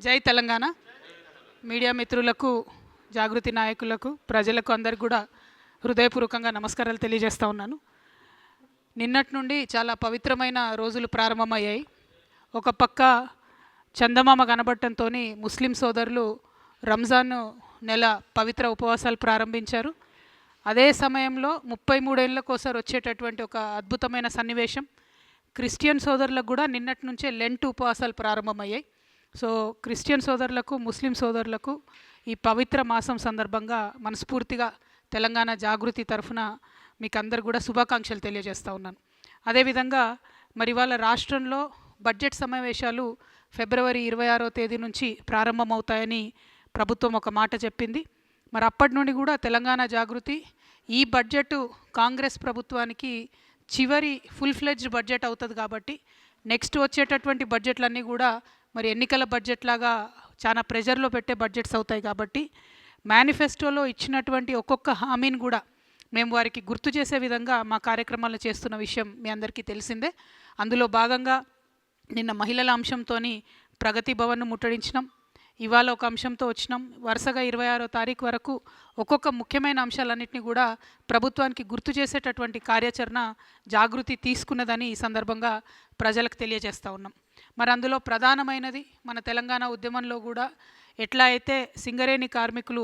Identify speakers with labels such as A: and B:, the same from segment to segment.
A: జై తెలంగాణ. మీడియా మిత్రులకు, జాగృతి నాయకులకు, ప్రజలకు అందరికీ కూడా హృదయపూర్వకంగా నమస్కారాలు తెలియజేస్తూ ఉన్నాను. నిన్నటి నుండి చాలా పవిత్రమైన రోజులు ప్రారంభమయ్యాయి. ఒక పక్క చందమామ కనబడటంతో ముస్లిం సోదరులు రంజాన్ నెల పవిత్ర ఉపవాసాలు ప్రారంభించారు. అదే సమయంలో 33 ఏళ్ళకోసారి వచ్చేటటువంటి ఒక అద్భుతమైన సన్నివేశం, క్రిస్టియన్ సోదరులకు కూడా నిన్నటి నుంచే లెంట్ ఉపవాసాలు ప్రారంభమయ్యాయి. సో క్రిస్టియన్ సోదరులకు, ముస్లిం సోదరులకు ఈ పవిత్ర మాసం సందర్భంగా మనస్ఫూర్తిగా తెలంగాణ జాగృతి తరఫున మీకు అందరు కూడా శుభాకాంక్షలు తెలియజేస్తూ ఉన్నాను. అదేవిధంగా మరి ఇవాళ రాష్ట్రంలో బడ్జెట్ సమావేశాలు ఫిబ్రవరి 26వ తేదీ నుంచి ప్రారంభమవుతాయని ప్రభుత్వం ఒక మాట చెప్పింది. మరి అప్పటి నుండి కూడా తెలంగాణ జాగృతి ఈ బడ్జెట్ కాంగ్రెస్ ప్రభుత్వానికి చివరి ఫుల్ ఫ్లెడ్జ్డ్ బడ్జెట్ అవుతుంది కాబట్టి నెక్స్ట్ వచ్చేటటువంటి బడ్జెట్లన్నీ కూడా మరి ఎన్నికల బడ్జెట్ లాగా చాలా ప్రెజర్లో పెట్టే బడ్జెట్స్ అవుతాయి కాబట్టి మేనిఫెస్టోలో ఇచ్చినటువంటి ఒక్కొక్క హామీని కూడా మేము వారికి గుర్తు చేసే విధంగా మా కార్యక్రమాలు చేస్తున్న విషయం మీ అందరికీ తెలిసిందే. అందులో భాగంగా నిన్న మహిళల అంశంతో ప్రగతి భవన్ను ముట్టడించినాం. ఇవాళ ఒక అంశంతో వచ్చినాం. వరుసగా 26వ తారీఖు వరకు ఒక్కొక్క ముఖ్యమైన అంశాలన్నింటినీ కూడా ప్రభుత్వానికి గుర్తు చేసేటటువంటి కార్యాచరణ జాగృతి తీసుకున్నదని ఈ సందర్భంగా ప్రజలకు తెలియజేస్తూ ఉన్నాం. మరి అందులో ప్రధానమైనది మన తెలంగాణ ఉద్యమంలో కూడా ఎట్లా అయితే సింగరేణి కార్మికులు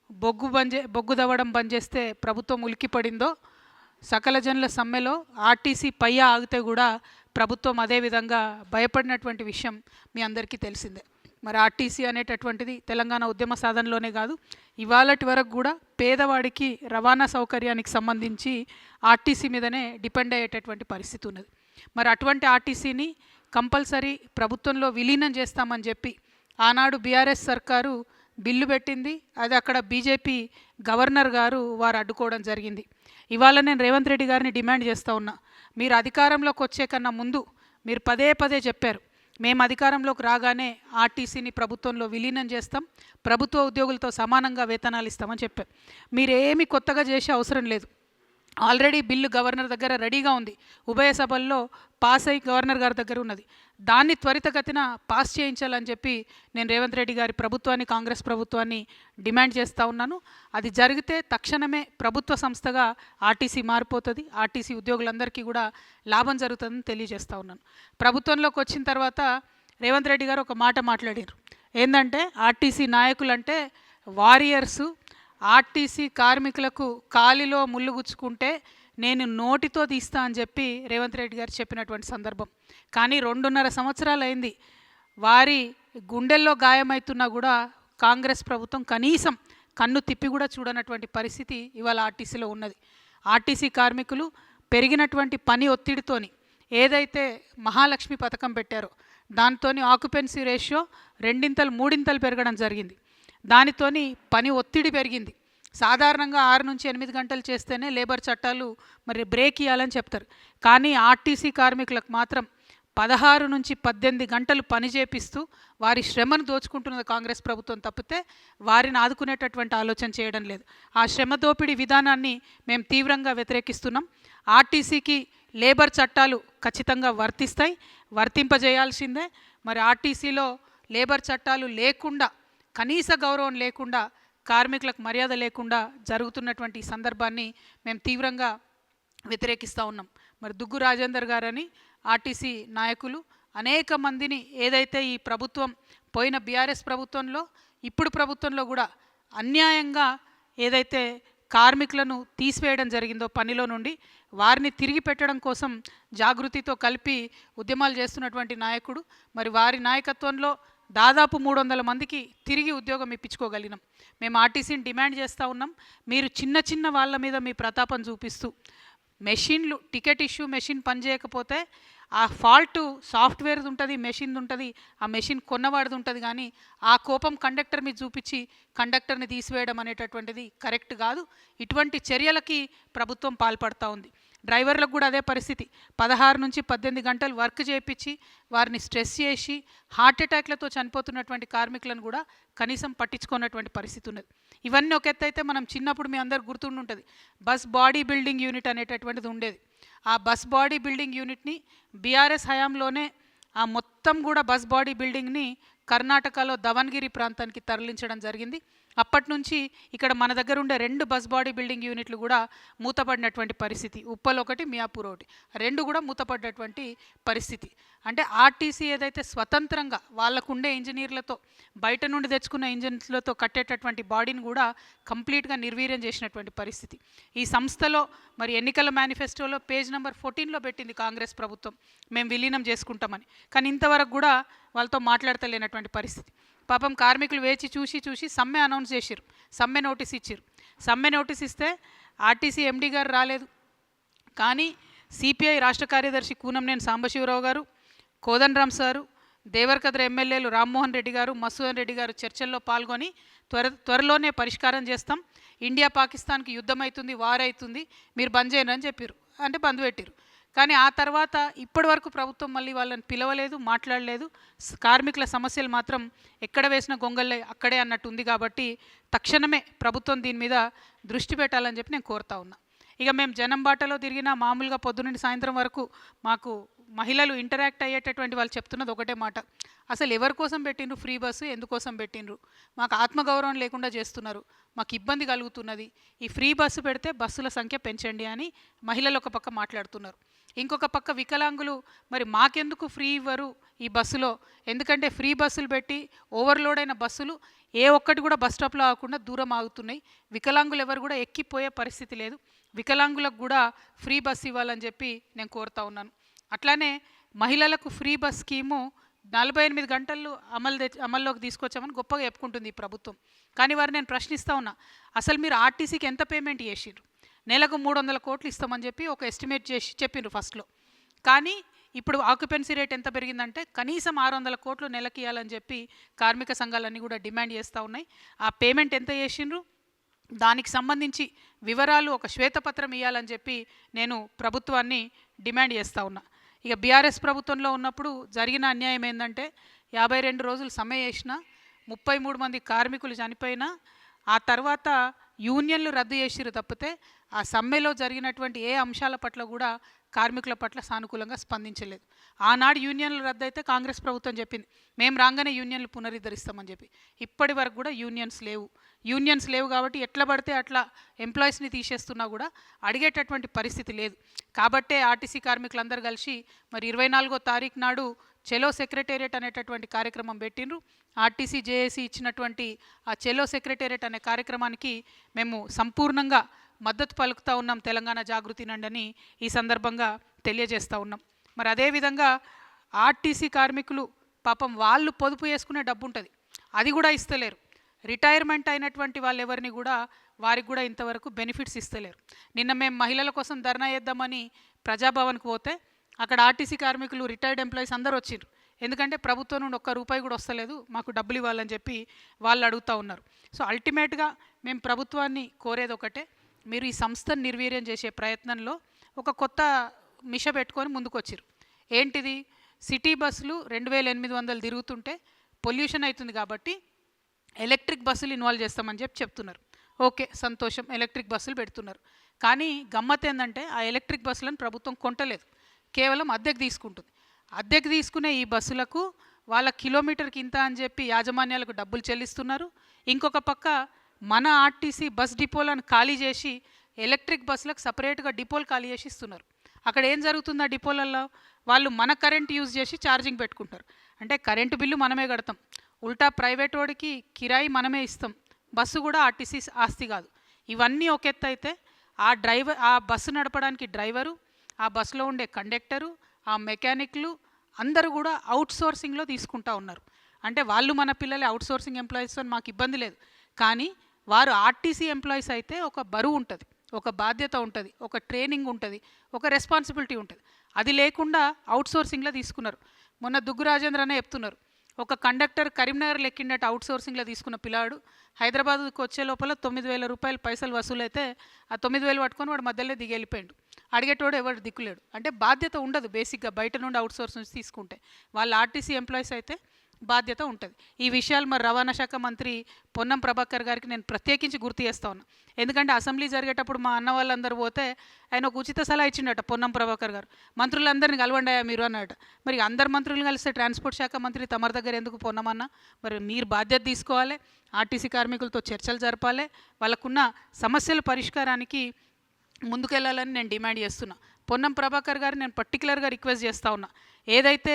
A: బొగ్గు దవ్వడం బంద్ చేస్తే ప్రభుత్వం ఉలిక్కిపడిందో, సకల జనుల సమ్మెలో ఆర్టీసీ పయ్య ఆగితే కూడా ప్రభుత్వం అదేవిధంగా భయపడినటువంటి విషయం మీ అందరికీ తెలిసిందే. మరి ఆర్టీసీ అనేటటువంటిది తెలంగాణ ఉద్యమ సాధనలోనే కాదు, ఇవాళటి వరకు కూడా పేదవాడికి రవాణా సౌకర్యానికి సంబంధించి ఆర్టీసీ మీదనే డిపెండ్ అయ్యేటటువంటి పరిస్థితి ఉన్నది. మరి అటువంటి ఆర్టీసీని కంపల్సరీ ప్రభుత్వంలో విలీనం చేస్తామని చెప్పి ఆనాడు బీఆర్ఎస్ సర్కారు బిల్లు పెట్టింది. అది అక్కడ బీజేపీ గవర్నర్ గారు వారు అడ్డుకోవడం జరిగింది. ఇవాళ నేను రేవంత్ రెడ్డి గారిని డిమాండ్ చేస్తూ ఉన్నా, మీరు అధికారంలోకి వచ్చే కన్నా ముందు మీరు పదే పదే చెప్పారు, మేము అధికారంలోకి రాగానే ఆర్టీసీని ప్రభుత్వంలో విలీనం చేస్తాం, ప్రభుత్వ ఉద్యోగులతో సమానంగా వేతనాలు ఇస్తామని చెప్పారు. మీరేమి కొత్తగా చేసే అవసరం లేదు. ఆల్రెడీ బిల్లు గవర్నర్ దగ్గర రెడీగా ఉంది, ఉభయ సభల్లో పాస్ అయ్యి గవర్నర్ గారి దగ్గర ఉన్నది. దాన్ని త్వరితగతిన పాస్ చేయించాలని చెప్పి నేను రేవంత్ రెడ్డి గారి ప్రభుత్వాన్ని, కాంగ్రెస్ ప్రభుత్వాన్ని డిమాండ్ చేస్తూ ఉన్నాను. అది జరిగితే తక్షణమే ప్రభుత్వ సంస్థగా ఆర్టీసీ మారిపోతుంది, ఆర్టీసీ ఉద్యోగులందరికీ కూడా లాభం జరుగుతుందని తెలియజేస్తూ ఉన్నాను. ప్రభుత్వంలోకి వచ్చిన తర్వాత రేవంత్ రెడ్డి గారు ఒక మాట మాట్లాడారు. ఏంటంటే ఆర్టీసీ నాయకులంటే వారియర్సు, ఆర్టీసీ కార్మికులకు కాలిలో ముళ్ళు గుచ్చుకుంటే నేను నోటితో తీస్తా అని చెప్పి రేవంత్ రెడ్డి గారు చెప్పినటువంటి సందర్భం. కానీ 2.5 సంవత్సరాలు అయింది, వారి గుండెల్లో గాయమవుతున్నా కూడా కాంగ్రెస్ ప్రభుత్వం కనీసం కన్ను తిప్పి కూడా చూడనటువంటి పరిస్థితి ఇవాళ ఆర్టీసీలో ఉన్నది. ఆర్టీసీ కార్మికులు పెరిగినటువంటి పని ఒత్తిడితోని ఏదైతే మహాలక్ష్మి పథకం పెట్టారో దాంతో ఆక్యుపెన్సీ రేషియో 2-3 పెరగడం జరిగింది. దానితోని పని ఒత్తిడి పెరిగింది. సాధారణంగా 6 నుంచి 8 గంటలు చేస్తేనే లేబర్ చట్టాలు మరి బ్రేక్ ఇవ్వాలని చెప్తారు. కానీ ఆర్టీసీ కార్మికులకు మాత్రం 16 నుంచి 18 గంటలు పని చేపిస్తూ వారి శ్రమను దోచుకుంటున్నది కాంగ్రెస్ ప్రభుత్వం తప్పితే వారిని ఆదుకునేటటువంటి ఆలోచన చేయడం లేదు. ఆ శ్రమ దోపిడీ విధానాన్ని మేము తీవ్రంగా వ్యతిరేకిస్తున్నాం. ఆర్టీసీకి లేబర్ చట్టాలు ఖచ్చితంగా వర్తిస్తాయి, వర్తింపజేయాల్సిందే. మరి ఆర్టీసీలో లేబర్ చట్టాలు లేకుండా, కనీస గౌరవం లేకుండా, కార్మికులకు మర్యాద లేకుండా జరుగుతున్నటువంటి సందర్భాన్ని మేము తీవ్రంగా వ్యతిరేకిస్తూ ఉన్నాం. మరి దుగ్గు రాజేందర్ గారని ఆర్టీసీ నాయకులు అనేక మందిని ఏదైతే ఈ ప్రభుత్వం పోయిన బీఆర్ఎస్ ప్రభుత్వంలో, ఇప్పుడు ప్రభుత్వంలో కూడా అన్యాయంగా ఏదైతే కార్మికులను తీసివేయడం జరిగిందో పనిలో నుండి, వారిని తిరిగి పెట్టడం కోసం జాగృతితో కలిపి ఉద్యమాలు చేస్తున్నటువంటి నాయకుడు. మరి వారి నాయకత్వంలో దాదాపు 300 మందికి తిరిగి ఉద్యోగం ఇప్పించుకోగలిగినాం. మేము ఆర్టీసీని డిమాండ్ చేస్తూ ఉన్నాం, మీరు చిన్న చిన్న వాళ్ళ మీద మీ ప్రతాపం చూపిస్తూ మెషిన్లు టికెట్ ఇష్యూ మెషిన్ పనిచేయకపోతే ఆ ఫాల్ట్ సాఫ్ట్వేర్ ఉంటుంది, మెషిన్ ఉంటుంది, ఆ మెషిన్ కొన్నవాడిది ఉంటుంది. కానీ ఆ కోపం కండక్టర్ మీద చూపించి కండక్టర్ని తీసివేయడం అనేటటువంటిది కరెక్ట్ కాదు. ఇటువంటి చర్యలకి ప్రభుత్వం పాల్పడుతూ ఉంది. డ్రైవర్లకు కూడా అదే పరిస్థితి. 16 నుంచి 18 గంటలు వర్క్ చేయించి వారిని స్ట్రెస్ చేసి హార్ట్ అటాక్లతో చనిపోతున్నటువంటి కార్మికులను కూడా కనీసం పట్టించుకున్నటువంటి పరిస్థితి ఉన్నది. ఇవన్నీ ఒక ఎత్తు అయితే, మనం చిన్నప్పుడు మీ అందరు గుర్తుండి ఉంటుంది, బస్ బాడీ బిల్డింగ్ యూనిట్ అనేటటువంటిది ఉండేది. ఆ బస్ బాడీ బిల్డింగ్ యూనిట్ని బీఆర్ఎస్ హయాంలోనే ఆ మొత్తం కూడా బస్ బాడీ బిల్డింగ్ని కర్ణాటకలో దవన్గిరి ప్రాంతానికి తరలించడం జరిగింది. అప్పటి నుంచి ఇక్కడ మన దగ్గర ఉండే 2 బస్ బాడీ బిల్డింగ్ యూనిట్లు కూడా మూతపడినటువంటి పరిస్థితి. ఉప్పల్ ఒకటి, మియాపూర్ ఒకటి, 2 కూడా మూతపడినటువంటి పరిస్థితి. అంటే ఆర్టీసీ ఏదైతే స్వతంత్రంగా వాళ్ళకుండే ఇంజనీర్లతో బయట నుండి తెచ్చుకున్న ఇంజనీర్లతో కట్టేటటువంటి బాడీని కూడా కంప్లీట్గా నిర్వీర్యం చేసినటువంటి పరిస్థితి. ఈ సంస్థలో మరి ఎన్నికల మేనిఫెస్టోలో పేజ్ నెంబర్ 14లో పెట్టింది కాంగ్రెస్ ప్రభుత్వం మేము విలీనం చేసుకుంటామని. కానీ ఇంతవరకు కూడా వాళ్ళతో మాట్లాడతలేనటువంటి పరిస్థితి. పాపం కార్మికులు వేచి చూసి సమ్మె అనౌన్స్ చేసిరు, సమ్మె నోటీస్ ఇచ్చారు. సమ్మె నోటీస్ ఇస్తే ఆర్టీసీ ఎండీ గారు రాలేదు. కానీ సిపిఐ రాష్ట్ర కార్యదర్శి కూనంనేని సాంబశివరావు గారు, కోదండరామ్ సారు, దేవరకద్ర ఎమ్మెల్యేలు రామ్మోహన్ రెడ్డి గారు, మసూదన్ రెడ్డి గారు చర్చల్లో పాల్గొని త్వరలోనే పరిష్కారం చేస్తాం, ఇండియా పాకిస్తాన్కి యుద్ధం అవుతుంది, వార్ అవుతుంది, మీరు బంద్ చేయను అని చెప్పారు. అంటే బంద్ పెట్టారు. కానీ ఆ తర్వాత ఇప్పటి వరకు ప్రభుత్వం మళ్ళీ వాళ్ళని పిలవలేదు, మాట్లాడలేదు. కార్మికుల సమస్యలు మాత్రం ఎక్కడ వేసిన గొంగళ్ళే అక్కడే అన్నట్టు ఉంది. కాబట్టి తక్షణమే ప్రభుత్వం దీని మీద దృష్టి పెట్టాలని చెప్పి నేను కోరుతా ఉన్నా. ఇక మేము జనం బాటలో తిరిగిన మామూలుగా పొద్దునుండి సాయంత్రం వరకు మాకు మహిళలు ఇంటరాక్ట్ అయ్యేటటువంటి వాళ్ళు చెప్తున్నది ఒకటే మాట, అసలు ఎవరి కోసం పెట్టిండ్రు ఫ్రీ బస్సు, ఎందుకోసం పెట్టిండ్రు, మాకు ఆత్మగౌరవం లేకుండా చేస్తున్నారు, మాకు ఇబ్బంది కలుగుతున్నది, ఈ ఫ్రీ బస్సు పెడితే బస్సుల సంఖ్య పెంచండి అని మహిళలు ఒక పక్క మాట్లాడుతున్నారు. ఇంకొక పక్క వికలాంగులు మరి మాకెందుకు ఫ్రీ ఇవ్వరు ఈ బస్సులో, ఎందుకంటే ఫ్రీ బస్సులు పెట్టి ఓవర్లోడ్ అయిన బస్సులు ఏ ఒక్కటి కూడా బస్ స్టాప్లో ఆగకుండా దూరం ఆగుతున్నాయి, వికలాంగులు ఎవరు కూడా ఎక్కిపోయే పరిస్థితి లేదు, వికలాంగులకు కూడా ఫ్రీ బస్ ఇవ్వాలని చెప్పి నేను కోరుతా ఉన్నాను. అట్లానే మహిళలకు ఫ్రీ బస్ స్కీము 48 గంటలు అమల్లోకి తీసుకొచ్చామని గొప్పగా చెప్పుకుంటుంది ఈ ప్రభుత్వం. కానీ వారు నేను ప్రశ్నిస్తూ ఉన్నా, అసలు మీరు ఆర్టీసీకి ఎంత పేమెంట్ చేసిర్రు? నెలకు 300 కోట్లు ఇస్తామని చెప్పి ఒక ఎస్టిమేట్ చేసి చెప్పిండ్రు ఫస్ట్లో. కానీ ఇప్పుడు ఆక్యుపెన్సీ రేట్ ఎంత పెరిగిందంటే కనీసం 600 కోట్లు నెలకి ఇవ్వాలని చెప్పి కార్మిక సంఘాలన్నీ కూడా డిమాండ్ చేస్తూ ఉన్నాయి. ఆ పేమెంట్ ఎంత చేసిండ్రు, దానికి సంబంధించి వివరాలు ఒక శ్వేతపత్రం ఇవ్వాలని చెప్పి నేను ప్రభుత్వాన్ని డిమాండ్ చేస్తూ ఉన్నా. ఇక బీఆర్ఎస్ ప్రభుత్వంలో ఉన్నప్పుడు జరిగిన అన్యాయం ఏంటంటే 52 రోజులు సమ్మె చేసిన, 33 మంది కార్మికులు చనిపోయినా ఆ తర్వాత యూనియన్లు రద్దు చేసిరు తప్పితే ఆ సమ్మెలో జరిగినటువంటి ఏ అంశాల పట్ల కూడా కార్మికుల పట్ల సానుకూలంగా స్పందించలేదు. ఆనాడు యూనియన్లు రద్దు అయితే కాంగ్రెస్ ప్రభుత్వం చెప్పింది మేము రాగానే యూనియన్లు పునరుద్ధరిస్తామని చెప్పి. ఇప్పటి వరకు కూడా యూనియన్స్ లేవు కాబట్టి ఎట్లా పడితే అట్లా ఎంప్లాయీస్ని తీసేస్తున్నా కూడా అడిగేటటువంటి పరిస్థితి లేదు. కాబట్టే ఆర్టీసీ కార్మికులందరూ కలిసి మరి 24వ తారీఖు నాడు చెలో సెక్రటేరియట్ అనేటటువంటి కార్యక్రమం పెట్టిండ్రు. ఆర్టీసీ జేఏసీ ఇచ్చినటువంటి ఆ చెలో సెక్రటేరియట్ అనే కార్యక్రమానికి మేము సంపూర్ణంగా మద్దతు పలుకుతూ ఉన్నాం, తెలంగాణ జాగృతి నండని ఈ సందర్భంగా తెలియజేస్తూ ఉన్నాం. మరి అదేవిధంగా ఆర్టీసీ కార్మికులు పాపం వాళ్ళు పొదుపు చేసుకునే డబ్బు ఉంటుంది, అది కూడా ఇస్తలేరు. రిటైర్మెంట్ అయినటువంటి వాళ్ళు ఎవరిని కూడా వారికి కూడా ఇంతవరకు బెనిఫిట్స్ ఇస్తలేరు. నిన్న మేము మహిళల కోసం ధర్నా చేద్దామని ప్రజాభవన్కి పోతే అక్కడ ఆర్టీసీ కార్మికులు రిటైర్డ్ ఎంప్లాయీస్ అందరూ వచ్చిండ్రు. ఎందుకంటే ప్రభుత్వం నుండి ఒక్క రూపాయి కూడా వస్తలేదు, మాకు డబ్బులు ఇవ్వాలని చెప్పి వాళ్ళు అడుగుతూ ఉన్నారు. సో అల్టిమేట్గా మేము ప్రభుత్వాన్ని కోరేది ఒకటే, మీరు ఈ సంస్థను నిర్వీర్యం చేసే ప్రయత్నంలో ఒక కొత్త మిష పెట్టుకొని ముందుకు వచ్చారు. ఏంటిది, సిటీ బస్సులు 2800 తిరుగుతుంటే పొల్యూషన్ అవుతుంది కాబట్టి ఎలక్ట్రిక్ బస్సులు ఇన్వాల్వ్ చేస్తామని చెప్పి చెప్తున్నారు. ఓకే, సంతోషం, ఎలక్ట్రిక్ బస్సులు పెడుతున్నారు. కానీ గమ్మత్ ఏంటంటే ఆ ఎలక్ట్రిక్ బస్సులను ప్రభుత్వం కొంటలేదు, కేవలం అద్దెకు తీసుకుంటుంది. అద్దెకు తీసుకునే ఈ బస్సులకు వాళ్ళ కిలోమీటర్కి ఇంత అని చెప్పి యాజమాన్యాలకు డబ్బులు చెల్లిస్తున్నారు. ఇంకొక పక్క మన ఆర్టీసీ బస్ డిపోలను ఖాళీ చేసి ఎలక్ట్రిక్ బస్సులకు సపరేట్గా డిపోలు ఖాళీ చేసి ఇస్తున్నారు. అక్కడ ఏం జరుగుతుంది, ఆ డిపోలలో వాళ్ళు మన కరెంట్ యూజ్ చేసి ఛార్జింగ్ పెట్టుకుంటారు. అంటే కరెంటు బిల్లు మనమే కడతాం, ఉల్టా ప్రైవేట్ వాడికి కిరాయి మనమే ఇస్తాం, బస్సు కూడా ఆర్టీసీ ఆస్తి కాదు. ఇవన్నీ ఒక ఎత్తు అయితే ఆ బస్సు నడపడానికి డ్రైవరు, ఆ బస్సులో ఉండే కండక్టరు, ఆ మెకానిక్లు అందరూ కూడా అవుట్సోర్సింగ్లో తీసుకుంటా ఉన్నారు. అంటే వాళ్ళు మన పిల్లలే, అవుట్సోర్సింగ్ ఎంప్లాయీస్తో మాకు ఇబ్బంది లేదు. కానీ వారు ఆర్టీసీ ఎంప్లాయీస్ అయితే ఒక బరువు ఉంటుంది, ఒక బాధ్యత ఉంటుంది, ఒక ట్రైనింగ్ ఉంటుంది, ఒక రెస్పాన్సిబిలిటీ ఉంటుంది. అది లేకుండా అవుట్సోర్సింగ్లో తీసుకున్నారు. మొన్న దుగ్గు రాజేంద్ర అనే చెప్తున్నారు, ఒక కండక్టర్ కరీంనగర్ లెక్కిండట అవుట్సోర్సింగ్లో తీసుకున్న పిల్లాడు హైదరాబాద్కి వచ్చే లోపల 9,000 రూపాయలు పైసలు వసూలైతే ఆ 9,000 పట్టుకొని వాడు మధ్యలో దిగి వెళ్ళిపోయాడు. అడిగేటోడు ఎవరు దిక్కులేడు. అంటే బాధ్యత ఉండదు బేసిక్గా బయట నుండి అవుట్సోర్స్ నుంచి తీసుకుంటే. వాళ్ళ ఆర్టీసీ ఎంప్లాయీస్ అయితే బాధ్యత ఉంటుంది. ఈ విషయాలు మరి రవాణా శాఖ మంత్రి పొన్నం ప్రభాకర్ గారికి నేను ప్రత్యేకించి గుర్తు చేస్తా ఉన్నా. ఎందుకంటే అసెంబ్లీ జరిగేటప్పుడు మా అన్న వాళ్ళందరూ పోతే ఆయన ఒక ఉచిత సలహా ఇచ్చిండట పొన్నం ప్రభాకర్ గారు, మంత్రులందరినీ కలవండాయా మీరు అన్నట. మరి అందరు మంత్రులు కలిస్తే ట్రాన్స్పోర్ట్ శాఖ మంత్రి తమరి దగ్గర ఎందుకు పొన్నమన్నా? మరి మీరు బాధ్యత తీసుకోవాలి, ఆర్టీసీ కార్మికులతో చర్చలు జరపాలి, వాళ్ళకున్న సమస్యల పరిష్కారానికి ముందుకెళ్ళాలని నేను డిమాండ్ చేస్తున్నా. పొన్నం ప్రభాకర్ గారు నేను పర్టికులర్గా రిక్వెస్ట్ చేస్తూ ఉన్నా, ఏదైతే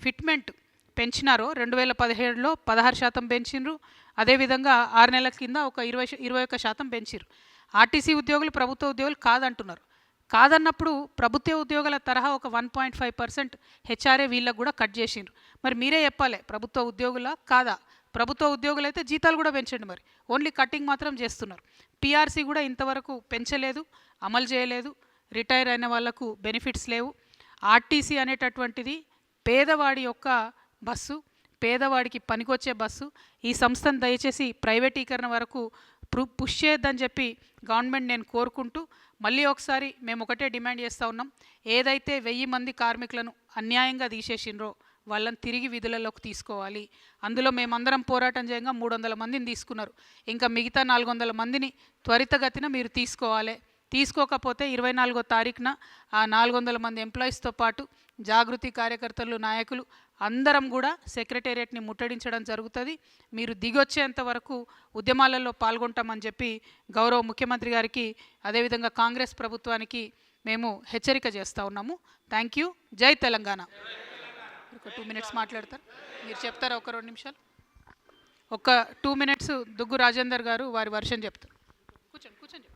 A: ఫిట్మెంట్ పెంచినారో 2017లో 16% పెంచినారు, అదేవిధంగా 6 నెలల కింద ఒక 21% పెంచారు. ఆర్టీసీ ఉద్యోగులు ప్రభుత్వ ఉద్యోగులు కాదంటున్నారు. కాదన్నప్పుడు ప్రభుత్వ ఉద్యోగుల తరహా ఒక 1.5% హెచ్ఆర్ఏ వీళ్ళకు కూడా కట్ చేసిండ్రు. మరి మీరే చెప్పాలి, ప్రభుత్వ ఉద్యోగుల కాదా? ప్రభుత్వ ఉద్యోగులు అయితే జీతాలు కూడా పెంచండి, మరి ఓన్లీ కట్టింగ్ మాత్రం చేస్తున్నారు. పిఆర్సీ కూడా ఇంతవరకు పెంచలేదు, అమలు చేయలేదు. రిటైర్ అయిన వాళ్లకు బెనిఫిట్స్ లేవు. ఆర్టీసీ అనేటటువంటిది పేదవాడి యొక్క బస్సు, పేదవాడికి పనికొచ్చే బస్సు. ఈ సంస్థను దయచేసి ప్రైవేటీకరణ వరకు పుష్ చేయొద్దని చెప్పి గవర్నమెంట్ నేను కోరుకుంటూ, మళ్ళీ ఒకసారి మేము ఒకటే డిమాండ్ చేస్తూ ఉన్నాం, ఏదైతే 1000 మంది కార్మికులను అన్యాయంగా తీసేసిండ్రో వాళ్ళని తిరిగి విధులలోకి తీసుకోవాలి. అందులో మేమందరం పోరాటం చేయంగా 300 మందిని తీసుకున్నారు, ఇంకా మిగతా 400 మందిని త్వరితగతిన మీరు తీసుకోవాలి. తీసుకోకపోతే 24వ తారీఖున ఆ 400 మంది ఎంప్లాయీస్తో పాటు జాగృతి కార్యకర్తలు, నాయకులు అందరం కూడా సెక్రటేరియట్ని ముట్టడించడం జరుగుతుంది. మీరు దిగొచ్చేంత వరకు ఉద్యమాలలో పాల్గొంటామని చెప్పి గౌరవ ముఖ్యమంత్రి గారికి, అదేవిధంగా కాంగ్రెస్ ప్రభుత్వానికి మేము హెచ్చరిక చేస్తూ ఉన్నాము. Thank you. జై తెలంగాణ. ఒక 2 మినిట్స్ మాట్లాడతారు, మీరు చెప్తారా? ఒక 2 నిమిషాలు, ఒక 2 మినిట్స్ దుగ్గు రాజేందర్ గారు వారి వర్షన్ చెప్తారు. కూర్చోండి కూర్చోండి.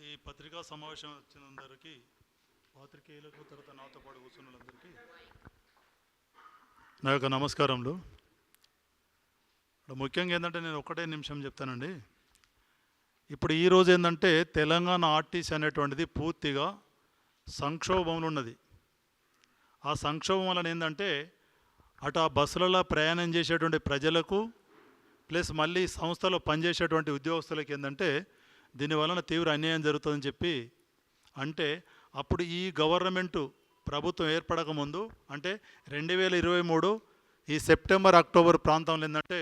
B: ఈ పత్రికా సమావేశం వచ్చినందరికీ, పాత్రికేయులకు, తర్వాత నాతో పాటు కూర్చున్న వాళ్ళందరికీ నా యొక్క నమస్కారములు. ముఖ్యంగా ఏంటంటే నేను ఒకటే నిమిషం చెప్తానండి. ఇప్పుడు ఈరోజు ఏంటంటే తెలంగాణ ఆర్టీసీ అనేటువంటిది పూర్తిగా సంక్షోభంలో ఉన్నది. ఆ సంక్షోభం వలన ఏంటంటే అటు ఆ బస్సులలో ప్రయాణం చేసేటువంటి ప్రజలకు ప్లస్ మళ్ళీ సంస్థలో పనిచేసేటువంటి ఉద్యోగస్తులకి ఏంటంటే దీనివలన తీవ్ర అన్యాయం జరుగుతుందని చెప్పి, అంటే అప్పుడు ఈ గవర్నమెంటు ప్రభుత్వం ఏర్పడకముందు అంటే 2023 ఈ సెప్టెంబర్ అక్టోబర్ ప్రాంతంలో ఏంటంటే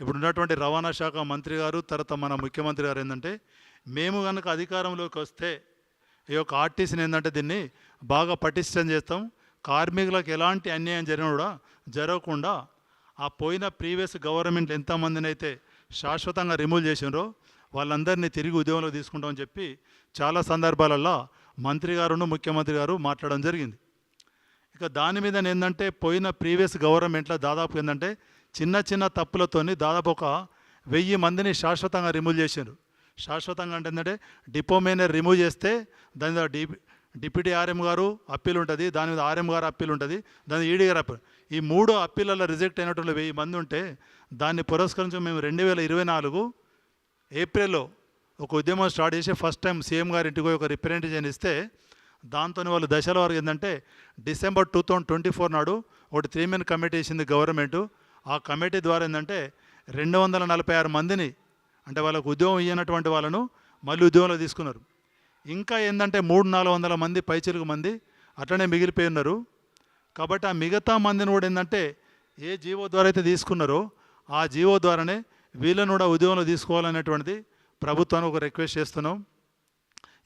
B: ఇప్పుడు ఉన్నటువంటి రవాణా శాఖ మంత్రి గారు, తర్వాత మన ముఖ్యమంత్రి గారు ఏంటంటే మేము కనుక అధికారంలోకి వస్తే ఈ యొక్క ఆర్టీసీని ఏంటంటే దీన్ని బాగా పటిష్టం చేస్తాం, కార్మికులకు ఎలాంటి అన్యాయం జరగకుండా ఆ పోయిన ప్రీవియస్ గవర్నమెంట్ ఎంతమందిని అయితే శాశ్వతంగా రిమూవ్ చేసినారో వాళ్ళందరినీ తిరిగి ఉద్యోగంలో తీసుకుంటామని చెప్పి చాలా సందర్భాలలో మంత్రి గారును ముఖ్యమంత్రి గారు మాట్లాడడం జరిగింది. ఇక దాని మీద ఏంటంటే పోయిన ప్రీవియస్ గవర్నమెంట్లో దాదాపు ఏంటంటే చిన్న చిన్న తప్పులతోని దాదాపు ఒక 1000 మందిని శాశ్వతంగా రిమూవ్ చేశారు. శాశ్వతంగా అంటే ఏంటంటే డిపో మేనేజర్ రిమూవ్ చేస్తే దాని మీద డిప్యూటీ ఆర్ఎం గారు అప్పీల్ ఉంటుంది, దాని మీద ఆర్ఎం గారు అప్పీల్ ఉంటుంది, దాని ఈడీ గారు అప్పీల్. ఈ 3 అప్పీలలో రిజెక్ట్ అయినటువంటి 1000 మంది ఉంటే దాన్ని పురస్కరించి మేము 2024 ఏప్రిల్లో ఒక ఉద్యమం స్టార్ట్ చేసి ఫస్ట్ టైం సీఎం గారి ఇంటికి ఒక రిప్రజెంటేషన్ ఇస్తే దాంతో వాళ్ళు దశల వరకు ఏంటంటే డిసెంబర్ 2024 నాడు ఒకటి 3 మెన్ కమిటీ వేసింది గవర్నమెంటు. ఆ కమిటీ ద్వారా ఏంటంటే 246 మందిని అంటే వాళ్ళకు ఉద్యోగం ఇవ్వనటువంటి వాళ్ళను మళ్ళీ ఉద్యోగంలో తీసుకున్నారు. ఇంకా ఏంటంటే 300-400 మంది పైచిలుకు మంది అట్లనే మిగిలిపోయి ఉన్నారు. కాబట్టి ఆ మిగతా మందిని కూడా ఏంటంటే ఏ జీవో ద్వారా అయితే తీసుకున్నారో ఆ జీవో ద్వారానే వీళ్ళను కూడా ఉద్యోగంలో తీసుకోవాలనేటువంటిది ప్రభుత్వానికి ఒక రిక్వెస్ట్ చేస్తున్నాం.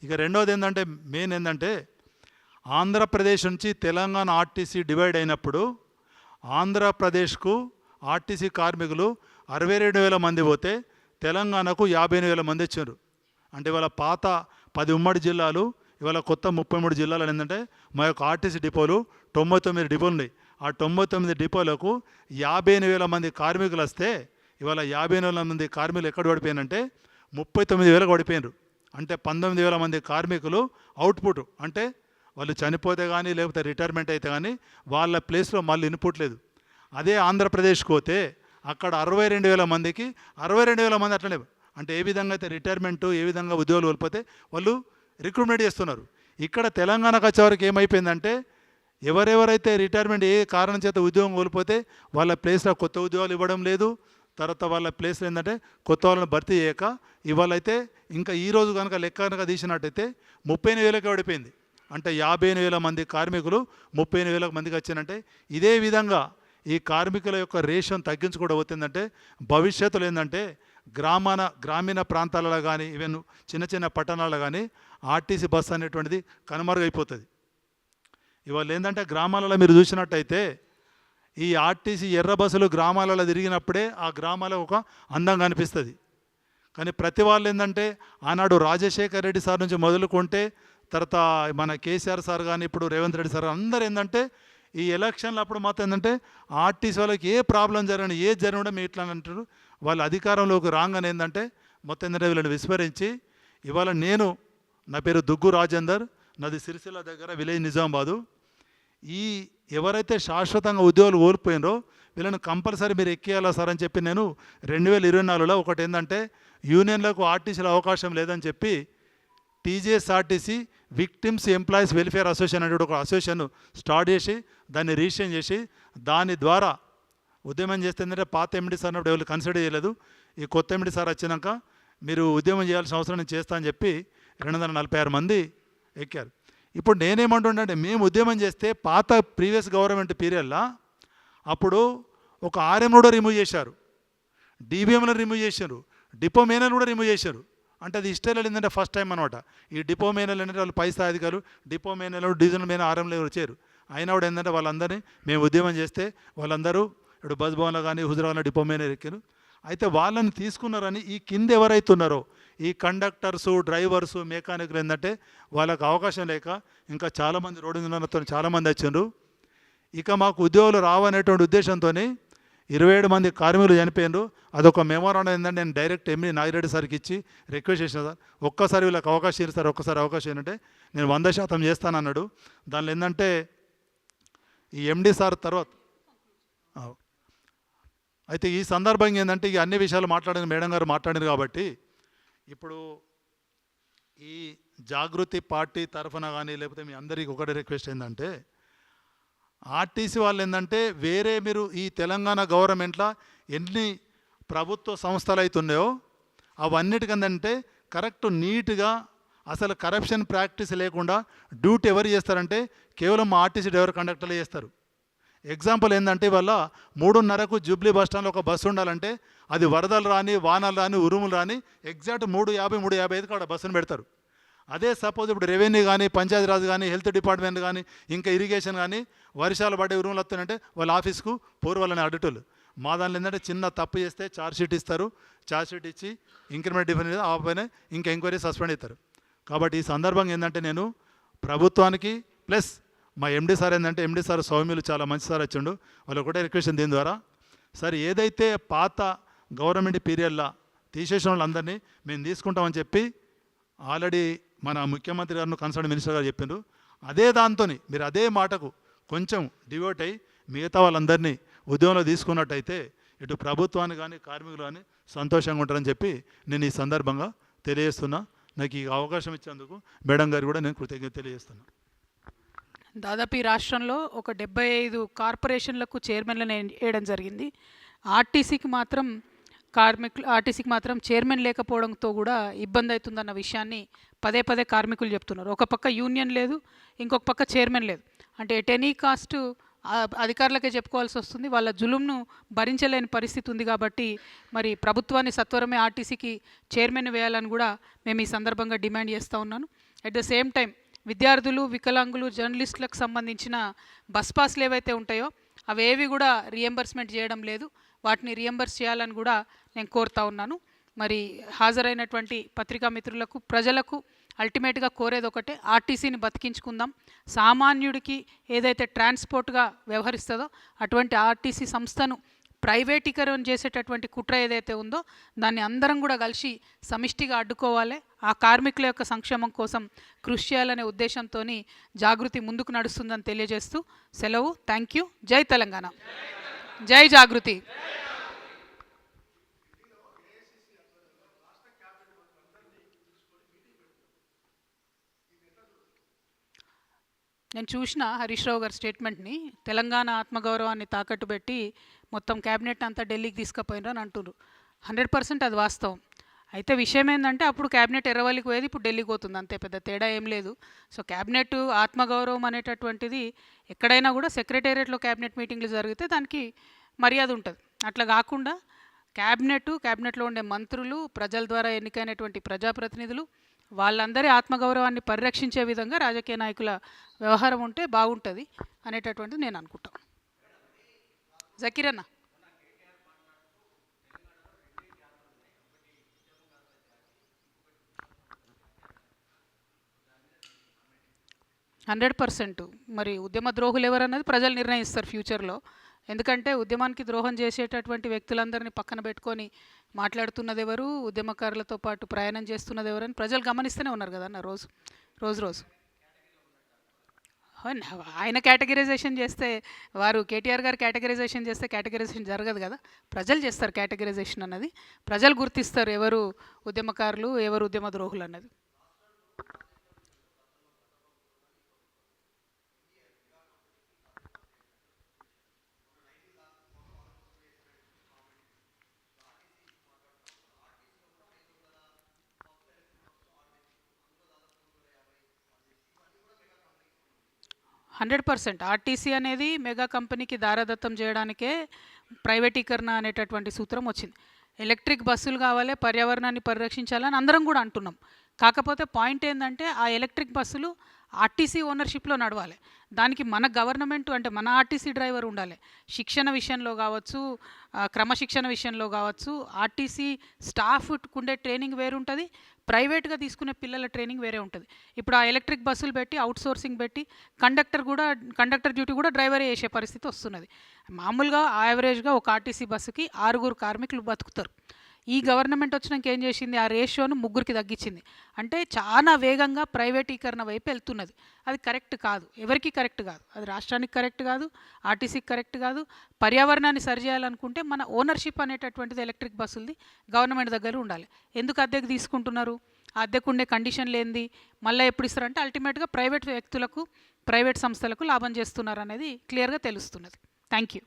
B: ఇక రెండోది ఏంటంటే మెయిన్ ఏంటంటే ఆంధ్రప్రదేశ్ నుంచి తెలంగాణ ఆర్టీసీ డివైడ్ అయినప్పుడు ఆంధ్రప్రదేశ్కు ఆర్టీసీ కార్మికులు 62,000 మంది పోతే తెలంగాణకు 58,000 మంది వచ్చారు. అంటే ఇవాళ పాత 10 ఉమ్మడి జిల్లాలు, ఇవాళ కొత్త 33 జిల్లాలు ఏంటంటే మా యొక్క ఆర్టీసీ డిపోలు 99 డిపోలు ఉన్నాయి. ఆ 99 డిపోలకు 58,000 మంది కార్మికులు వస్తే ఇవాళ 58,000 మంది కార్మికులు ఎక్కడ పడిపోయినంటే 39,000 పడిపోయినారు. అంటే 19,000 మంది కార్మికులు అవుట్పుట్, అంటే వాళ్ళు చనిపోతే కానీ లేకపోతే రిటైర్మెంట్ అయితే కానీ వాళ్ళ ప్లేస్లో మళ్ళీ ఇన్పుట్ లేదు. అదే ఆంధ్రప్రదేశ్కి పోతే అక్కడ 62,000 మందికి 62,000 మంది అట్లనే, అంటే ఏ విధంగా అయితే రిటైర్మెంటు ఏ విధంగా ఉద్యోగాలు కోల్పోతే వాళ్ళు రిక్రూట్మెంట్ చేస్తున్నారు. ఇక్కడ తెలంగాణకు వచ్చేవరకు ఏమైపోయిందంటే ఎవరెవరైతే రిటైర్మెంట్ ఏ కారణం చేత ఉద్యోగం కోల్పోతే వాళ్ళ ప్లేస్లో కొత్త ఉద్యోగాలు ఇవ్వడం లేదు, తర్వాత వాళ్ళ ప్లేస్లో ఏంటంటే కొత్త వాళ్ళని భర్తీ చేయక ఇవాళ అయితే ఇంకా ఈరోజు కనుక లెక్క కనుక తీసినట్టయితే 38,000కి పడిపోయింది. అంటే 58,000 మంది కార్మికులు 38,000 మందికి వచ్చిందంటే ఇదే విధంగా ఈ కార్మికుల యొక్క రేషన్ తగ్గించుకోవడం అవుతుందంటే భవిష్యత్తులో ఏంటంటే గ్రామీణ ప్రాంతాలలో కానీ ఈవెన్ చిన్న చిన్న పట్టణాలలో కానీ ఆర్టీసీ బస్సు అనేటువంటిది కనుమరుగైపోతుంది. ఇవాళ ఏంటంటే గ్రామాలలో మీరు చూసినట్టయితే ఈ ఆర్టీసీ ఎర్ర బస్సులు గ్రామాలలో తిరిగినప్పుడే ఆ గ్రామాలకు ఒక అందంగా అనిపిస్తుంది. కానీ ప్రతి వాళ్ళు ఏంటంటే ఆనాడు రాజశేఖర్ రెడ్డి సార్ నుంచి మొదలుకుంటే తర్వాత మన కేసీఆర్ సార్ కానీ ఇప్పుడు రేవంత్ రెడ్డి సార్ అందరూ ఏంటంటే ఈ ఎలక్షన్లు అప్పుడు మాత్రం ఏంటంటే ఆర్టీసీ వాళ్ళకి ఏ ప్రాబ్లం జరిగినా ఏది జరిగినా మేము ఇట్లా అంటారు. వాళ్ళ అధికారంలోకి రాగానే ఏంటంటే మొత్తం ఏంటంటే వీళ్ళని విస్మరించి ఇవాళ నా పేరు దుగ్గు రాజేందర్, నాది సిరిసిల్ల దగ్గర విలేజ్ నిజామాబాదు. ఈ ఎవరైతే శాశ్వతంగా ఉద్యోగాలు కోల్పోయినరో వీళ్ళని కంపల్సరీ మీరు ఎక్కేయాలా సార్ అని చెప్పి నేను 2024లో ఒకటి ఏంటంటే యూనియన్లకు ఆర్టీసీలో అవకాశం లేదని చెప్పి TGSRTC victims employees welfare association అనే ఒక అసోసియేషన్ స్టార్ట్ చేసి దాన్ని రిజిస్ట్రేషన్ చేసి దాని ద్వారా ఉద్యమం చేస్తే ఏంటంటే పాత ఎండి సార్ అన్నప్పుడు ఎవరు కన్సిడర్ చేయలేదు. ఈ కొత్త ఎండి సార్ వచ్చినాక మీరు ఉద్యమం చేయాల్సిన అవసరం నేను చేస్తా అని చెప్పి 246 మంది ఎక్కారు. ఇప్పుడు నేనేమంటుండే మేము ఉద్యమం చేస్తే పాత ప్రీవియస్ గవర్నమెంట్ పీరియడ్లో అప్పుడు ఒక ఆర్ఎం కూడా రిమూవ్ చేశారు, డీబీఎంలో రిమూవ్ చేశారు, డిపో మేనల్ కూడా రిమూవ్ చేశారు. అంటే అది ఇష్టం ఏంటంటే ఫస్ట్ టైం అనమాట. ఈ డిపో మేనల్ ఏంటంటే వాళ్ళు పై స్థాయి అధికారులు డిపో మేనల్ డివిజనల్ మేనల్ ఆర్ఎంలో వచ్చారు. అయినా కూడా ఏంటంటే వాళ్ళందరినీ మేము ఉద్యమం చేస్తే వాళ్ళందరూ ఇప్పుడు బస్ భవన్లో కానీ హుజరాబాద్లో డిపో మేనల్ ఎక్కారు. అయితే వాళ్ళని తీసుకున్నారని ఈ కింద ఎవరైతున్నారో ఈ కండక్టర్సు డ్రైవర్సు మెకానికులు ఏంటంటే వాళ్ళకు అవకాశం లేక ఇంకా చాలామంది రోడ్డు మీద చాలామంది వచ్చిండ్రు. ఇక మాకు ఉద్యోగులు రావనేటువంటి ఉద్దేశంతో 27 మంది కార్మికులు చనిపోయినారు. అదొక మెమోరాండం ఏంటంటే నేను డైరెక్ట్ ఎంఈ నాగిరెడ్డి సార్కి ఇచ్చి రిక్వెస్ట్ చేసిన సార్ ఒక్కసారి వీళ్ళకి అవకాశం ఇస్తారు, ఒక్కసారి అవకాశం ఏంటంటే నేను 100% చేస్తానన్నాడు. దానిలో ఏంటంటే ఈ ఎండి సార్ తర్వాత అయితే ఈ సందర్భంగా ఏంటంటే ఈ అన్ని విషయాలు మాట్లాడిన మేడం గారు మాట్లాడారు కాబట్టి ఇప్పుడు ఈ జాగృతి పార్టీ తరఫున కానీ లేకపోతే మీ అందరికీ ఒకటి రిక్వెస్ట్ ఏంటంటే ఆర్టీసీ వాళ్ళు ఏంటంటే వేరే మీరు ఈ తెలంగాణ గవర్నమెంట్లో ఎన్ని ప్రభుత్వ సంస్థలు అవుతున్నాయో అవన్నిటికంటే కరెక్ట్ నీట్గా అసలు కరప్షన్ ప్రాక్టీస్ లేకుండా డ్యూటీ ఎవరు చేస్తారంటే కేవలం మా ఆర్టీసీ డ్రైవర్ కండక్టర్లు చేస్తారు. ఎగ్జాంపుల్ ఏంటంటే ఇవాళ 3:30కు జూబ్లీ బస్ స్టాండ్లో ఒక బస్సు ఉండాలంటే అది వరదలు రాని వానలు రాని ఉరుములు రాని ఎగ్జాక్ట్ 3:50 3:55కి అక్కడ బస్సును పెడతారు. అదే సపోజ్ ఇప్పుడు రెవెన్యూ కానీ పంచాయతీరాజ్ కానీ హెల్త్ డిపార్ట్మెంట్ కానీ ఇంకా ఇరిగేషన్ కానీ వర్షాలు పడే ఉరుములు వస్తాయంటే వాళ్ళ ఆఫీస్కు వాళ్ళని అడ్డటోళ్ళు. మా దానిలో ఏంటంటే చిన్న తప్పు చేస్తే ఛార్జ్షీట్ ఇస్తారు, ఛార్జ్షీట్ ఇచ్చి ఇంక్రిమెంట్ డిఫరెన్స్ ఆపైనా ఇంకా ఎంక్వైరీ సస్పెండ్ అవుతారు. కాబట్టి ఈ సందర్భంగా ఏంటంటే నేను ప్రభుత్వానికి ప్లస్ మా ఎండి సార్ ఏంటంటే ఎండి సార్ సౌమ్యులు చాలా మంచి సార్ వచ్చిండు. వాళ్ళు ఒకటే రిక్వెస్ట్ దీని ద్వారా సార్ ఏదైతే పాత గవర్నమెంట్ పీరియడ్లో తీసేసిన వాళ్ళందరినీ మేము తీసుకుంటామని చెప్పి ఆల్రెడీ మన ముఖ్యమంత్రి గారు కన్సర్న్ మినిస్టర్ గారు చెప్పిండ్రు. అదే దాంతో మీరు అదే మాటకు కొంచెం డివోట్ అయ్యి మిగతా వాళ్ళందరినీ ఉద్యోగంలో తీసుకున్నట్టయితే ఇటు ప్రభుత్వాన్ని కానీ కార్మికులు కానీ సంతోషంగా ఉంటారని చెప్పి నేను ఈ సందర్భంగా తెలియజేస్తున్నా. నాకు ఈ అవకాశం ఇచ్చేందుకు మేడం గారు కూడా నేను కృతజ్ఞత తెలియజేస్తున్నాను.
A: దాదాపు ఈ రాష్ట్రంలో ఒక 75 కార్పొరేషన్లకు చైర్మన్లను వేయడం జరిగింది. ఆర్టీసీకి మాత్రం చైర్మన్ లేకపోవడంతో కూడా ఇబ్బంది అవుతుందన్న విషయాన్ని పదే పదే కార్మికులు చెప్తున్నారు. ఒక పక్క యూనియన్ లేదు, ఇంకొక పక్క చైర్మన్ లేదు. అంటే ఎట్ ఎనీ కాస్ట్ అధికారులకే చెప్పుకోవాల్సి వస్తుంది. వాళ్ళ జులుంను భరించలేని పరిస్థితి ఉంది. కాబట్టి మరి ప్రభుత్వాన్ని సత్వరమే ఆర్టీసీకి చైర్మన్ వేయాలని కూడా మేము ఈ సందర్భంగా డిమాండ్ చేస్తూ ఉన్నాను. అట్ ద సేమ్ టైం విద్యార్థులు, వికలాంగులు, జర్నలిస్టులకు సంబంధించిన బస్ పాస్లు ఏవైతే ఉంటాయో అవేవి కూడా రియంబర్స్మెంట్ చేయడం లేదు. వాటిని రియంబర్స్ చేయాలని కూడా నేను కోరుతా ఉన్నాను. మరి హాజరైనటువంటి పత్రికా మిత్రులకు, ప్రజలకు అల్టిమేట్గా కోరేది ఒకటే, ఆర్టీసీని బతికించుకుందాం. సామాన్యుడికి ఏదైతే ట్రాన్స్పోర్ట్గా వ్యవహరిస్తుందో అటువంటి ఆర్టీసీ సంస్థను ప్రైవేటీకరణ చేసేటటువంటి కుట్ర ఏదైతే ఉందో దాన్ని అందరం కూడా కలిసి సమిష్టిగా అడ్డుకోవాలి. ఆ కార్మికుల యొక్క సంక్షేమం కోసం కృషి చేయాలనే ఉద్దేశంతో జాగృతి ముందుకు నడుస్తుందని తెలియజేస్తూ సెలవు. Thank you. జై తెలంగాణ, జై జాగృతి. నేను చూసిన హరీష్ రావు గారి స్టేట్మెంట్ని, తెలంగాణ ఆత్మగౌరవాన్ని తాకట్టు పెట్టి మొత్తం క్యాబినెట్ అంతా ఢిల్లీకి తీసుకుపోయినరు అని అంటున్నారు. 100% అది వాస్తవం. అయితే విషయం ఏంటంటే అప్పుడు క్యాబినెట్ ఎర్రవల్లికి పోయేది, ఇప్పుడు ఢిల్లీకి పోతుంది, అంతే, పెద్ద తేడా ఏం లేదు. సో క్యాబినెట్ ఆత్మగౌరవం అనేటటువంటిది ఎక్కడైనా కూడా సెక్రటేరియట్లో క్యాబినెట్ మీటింగ్లు జరిగితే దానికి మర్యాద ఉంటుంది. అట్లా కాకుండా క్యాబినెట్లో ఉండే మంత్రులు, ప్రజల ద్వారా ఎన్నికైనటువంటి ప్రజాప్రతినిధులు, వాళ్ళందరి ఆత్మగౌరవాన్ని పరిరక్షించే విధంగా రాజకీయ నాయకుల వ్యవహారం ఉంటే బాగుంటుంది అనేటటువంటిది నేను అనుకుంటాను. జకీర్ అన్న, 100%. మరి ఉద్యమ ద్రోహులు ఎవరన్నది ప్రజలు నిర్ణయిస్తారు ఫ్యూచర్లో. ఎందుకంటే ఉద్యమానికి ద్రోహం చేసేటటువంటి వ్యక్తులందరినీ పక్కన పెట్టుకొని మాట్లాడుతున్నది ఎవరు, ఉద్యమకారులతో పాటు ప్రయాణం చేస్తున్నది ఎవరని ప్రజలు గమనిస్తూనే ఉన్నారు కదన్న రోజు. ఆయన కేటగిరైజేషన్ చేస్తే, వారు కేటీఆర్ గారు కేటగిరైజేషన్ చేస్తే కేటగిరైజేషన్ జరగదు కదా. ప్రజలు చేస్తారు కేటగిరైజేషన్ అన్నది. ప్రజలు గుర్తిస్తారు ఎవరు ఉద్యమకారులు, ఎవరు ఉద్యమ ద్రోహులు అన్నది. ఆర్టీసీ అనేది మెగా కంపెనీకి దారాదత్తం చేయడానికే ప్రైవేటీకరణ అనేటటువంటి సూత్రం వచ్చింది. ఎలక్ట్రిక్ బస్సులు కావాలి, పర్యావరణాన్ని పరిరక్షించాలని అందరం కూడా అంటున్నాం. కాకపోతే పాయింట్ ఏంటంటే ఆ ఎలక్ట్రిక్ బస్సులు ఆర్టీసీ ఓనర్షిప్లో నడవాలి. దానికి మన గవర్నమెంట్ అంటే మన ఆర్టీసీ డ్రైవర్ ఉండాలి. శిక్షణ విషయంలో కావచ్చు, క్రమశిక్షణ విషయంలో కావచ్చు, ఆర్టీసీ స్టాఫ్కు ఉండే ట్రైనింగ్ వేరు ఉంటుంది, ప్రైవేట్గా తీసుకునే పిల్లల ట్రైనింగ్ వేరే ఉంటుంది. ఇప్పుడు ఆ ఎలక్ట్రిక్ బస్సులు పెట్టి అవుట్సోర్సింగ్ పెట్టి కండక్టర్ డ్యూటీ కూడా డ్రైవరే చేసే పరిస్థితి వస్తున్నది. మామూలుగా యావరేజ్గా ఒక ఆర్టీసీ బస్సుకి 6 కార్మికులు బతుకుతారు. ఈ గవర్నమెంట్ వచ్చినాక ఏం చేసింది, ఆ రేషియోను 3కి తగ్గించింది. అంటే చాలా వేగంగా ప్రైవేటీకరణ వైపు వెళ్తున్నది. అది కరెక్ట్ కాదు, ఎవరికి కరెక్ట్ కాదు. అది రాష్ట్రానికి కరెక్ట్ కాదు, ఆర్టీసీకి కరెక్ట్ కాదు. పర్యావరణాన్ని సరిచేయాలనుకుంటే మన ఓనర్షిప్ అనేటటువంటిది ఎలక్ట్రిక్ బస్సులది గవర్నమెంట్ దగ్గర ఉండాలి. ఎందుకు అద్దెకు తీసుకుంటున్నారు? ఆ అద్దెకు ఉండే కండిషన్లు ఏంది, మళ్ళీ ఎప్పుడు ఇస్తారంటే అల్టిమేట్గా ప్రైవేట్ వ్యక్తులకు, ప్రైవేట్ సంస్థలకు లాభం చేస్తున్నారు అనేది క్లియర్గా తెలుస్తున్నది. Thank you.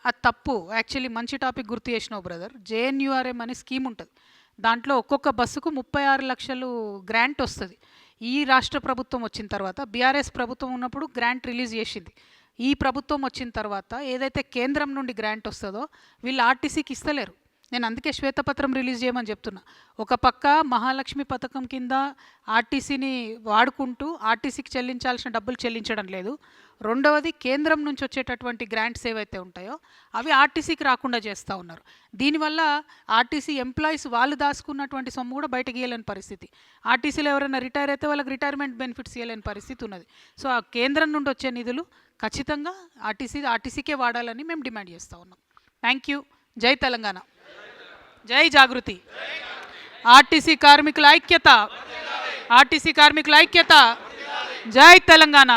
A: అది తప్పు. యాక్చువల్లీ మంచి టాపిక్ గుర్తు చేసినావు బ్రదర్. జేఎన్యూఆర్ఎం అనే స్కీమ్ ఉంటుంది. దాంట్లో ఒక్కొక్క బస్సుకు 36 లక్షలు గ్రాంట్ వస్తుంది. ఈ రాష్ట్ర ప్రభుత్వం వచ్చిన తర్వాత, బీఆర్ఎస్ ప్రభుత్వం ఉన్నప్పుడు గ్రాంట్ రిలీజ్ చేసింది. ఈ ప్రభుత్వం వచ్చిన తర్వాత ఏదైతే కేంద్రం నుండి గ్రాంట్ వస్తుందో వీళ్ళు ఆర్టీసీకి ఇస్తలేరు. నేను అందుకే శ్వేతపత్రం రిలీజ్ చేయమని చెప్తున్నా. ఒక పక్క మహాలక్ష్మి పథకం కింద ఆర్టీసీని వాడుకుంటూ ఆర్టీసీకి చెల్లించాల్సిన డబ్బులు చెల్లించడం లేదు. రెండవది, కేంద్రం నుంచి వచ్చేటటువంటి గ్రాంట్స్ ఏవైతే ఉంటాయో అవి ఆర్టీసీకి రాకుండా చేస్తూ ఉన్నారు. దీనివల్ల ఆర్టీసీ ఎంప్లాయీస్ వాళ్ళు దాచుకున్నటువంటి సొమ్ము కూడా బయటకు ఇవ్వలేని పరిస్థితి. ఆర్టీసీలో ఎవరైనా రిటైర్ అయితే వాళ్ళకి రిటైర్మెంట్ బెనిఫిట్స్ ఇవ్వలేని పరిస్థితి ఉన్నది. సో ఆ కేంద్రం నుండి వచ్చే నిధులు ఖచ్చితంగా ఆర్టీసీకే వాడాలని మేము డిమాండ్ చేస్తూ ఉన్నాం. Thank you. జై తెలంగాణ, జై జాగృతి. ఆర్టీసీ కార్మికుల ఐక్యత, ఆర్టీసీ కార్మికుల ఐక్యత. జై తెలంగాణ.